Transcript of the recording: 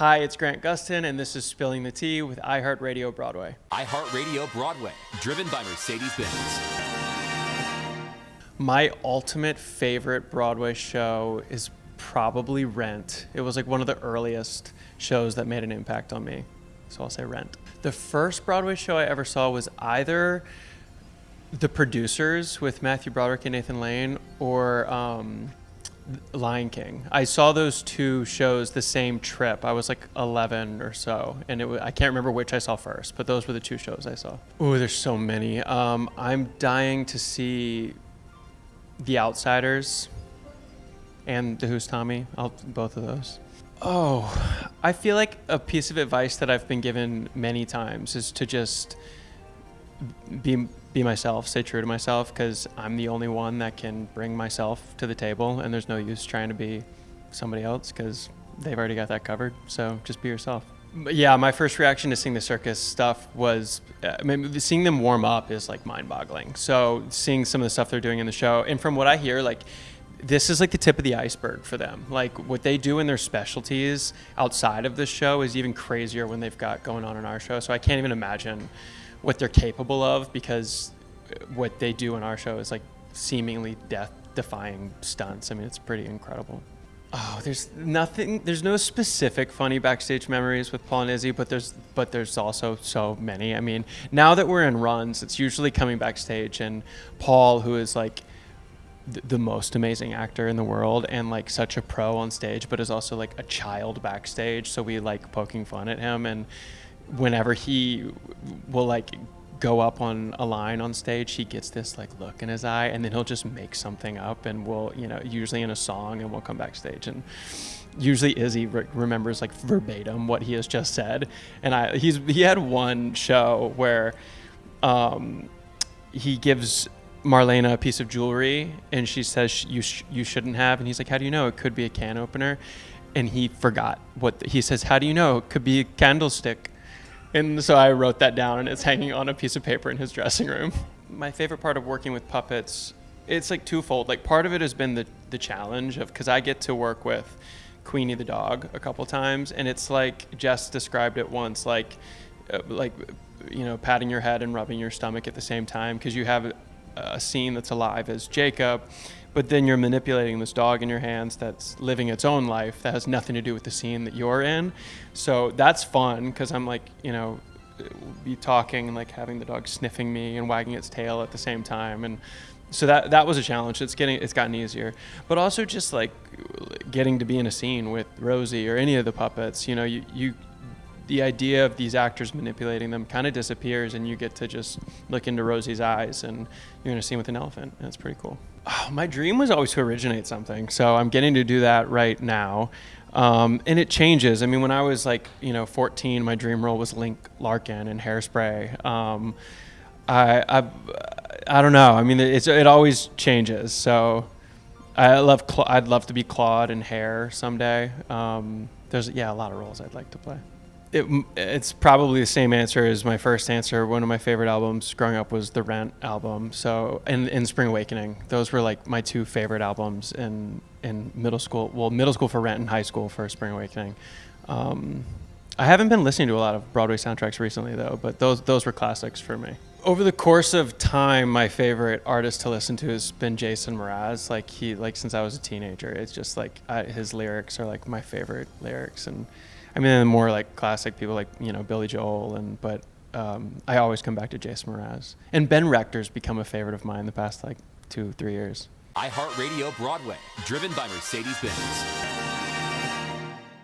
Hi, it's Grant Gustin, and this is Spilling the Tea with iHeartRadio Broadway. iHeartRadio Broadway, driven by Mercedes-Benz. My ultimate favorite Broadway show is probably Rent. It was like one of the earliest shows that made an impact on me, so I'll say Rent. The first Broadway show I ever saw was either The Producers with Matthew Broderick and Nathan Lane or Lion King. I saw those two shows the same trip. I was like 11 or so, and I can't remember which I saw first, but those were the two shows I saw. Oh, there's so many. I'm dying to see The Outsiders and The Who's Tommy. Both of those. Oh, I feel like a piece of advice that I've been given many times is to just be myself, stay true to myself, because I'm the only one that can bring myself to the table, and there's no use trying to be somebody else because they've already got that covered. So just be yourself. But yeah, my first reaction to seeing the circus stuff was, seeing them warm up is like mind-boggling. So seeing some of the stuff they're doing in the show, and from what I hear, like this is like the tip of the iceberg for them. Like what they do in their specialties outside of this show is even crazier when they've got going on in our show. So I can't even imagine what they're capable of, because what they do in our show is like seemingly death-defying stunts. I mean, it's pretty incredible. Oh, there's no specific funny backstage memories with Paul and Izzy, but there's also so many. I mean, now that we're in runs, it's usually coming backstage and Paul, who is like the most amazing actor in the world and like such a pro on stage, but is also like a child backstage. So we like poking fun at him, and whenever he will like go up on a line on stage, he gets this like look in his eye, and then he'll just make something up, and we'll, usually in a song, and we'll come backstage, and usually Izzy remembers like verbatim what he has just said. And he had one show where he gives Marlena a piece of jewelry, and she says you shouldn't have, and he's like, how do you know? It could be a can opener. And he forgot what he says. How do you know? It could be a candlestick. And so I wrote that down, and it's hanging on a piece of paper in his dressing room. My favorite part of working with puppets, it's like twofold. Like part of it has been the challenge of, because I get to work with Queenie the dog a couple times, and it's like Jess described it once, like patting your head and rubbing your stomach at the same time, because you have a scene that's alive as Jacob, but then you're manipulating this dog in your hands that's living its own life that has nothing to do with the scene that you're in. So that's fun, because I'm like, be talking and like having the dog sniffing me and wagging its tail at the same time. And so that was a challenge. It's gotten easier. But also just like getting to be in a scene with Rosie or any of the puppets, the idea of these actors manipulating them kind of disappears, and you get to just look into Rosie's eyes, and you're in a scene with an elephant, and it's pretty cool. Oh, my dream was always to originate something, so I'm getting to do that right now. And it changes. I mean, when I was 14, my dream role was Link Larkin in Hairspray. I don't know. I mean, it always changes. So I'd love to be Claude in Hair someday. There's a lot of roles I'd like to play. It's probably the same answer as my first answer. One of my favorite albums growing up was the Rent album. So, and Spring Awakening. Those were like my two favorite albums in middle school. Well, middle school for Rent and high school for Spring Awakening. I haven't been listening to a lot of Broadway soundtracks recently though, but those were classics for me. Over the course of time, my favorite artist to listen to has been Jason Mraz. Since I was a teenager, it's just like his lyrics are like my favorite lyrics. And I mean, the more like classic people like, Billy Joel, but I always come back to Jason Mraz. And Ben Rector's become a favorite of mine the past 2-3 years. iHeartRadio Broadway, driven by Mercedes-Benz.